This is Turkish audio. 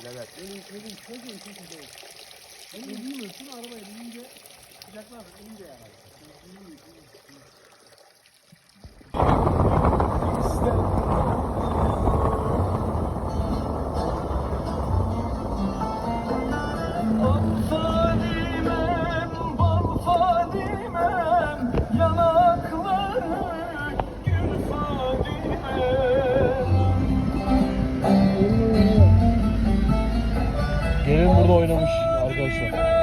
Evet. Elin çocuğun değil. Elin bilmiyorsun arabaya binince sıcaklar inince yani. Gelin burada oynamış arkadaşlar.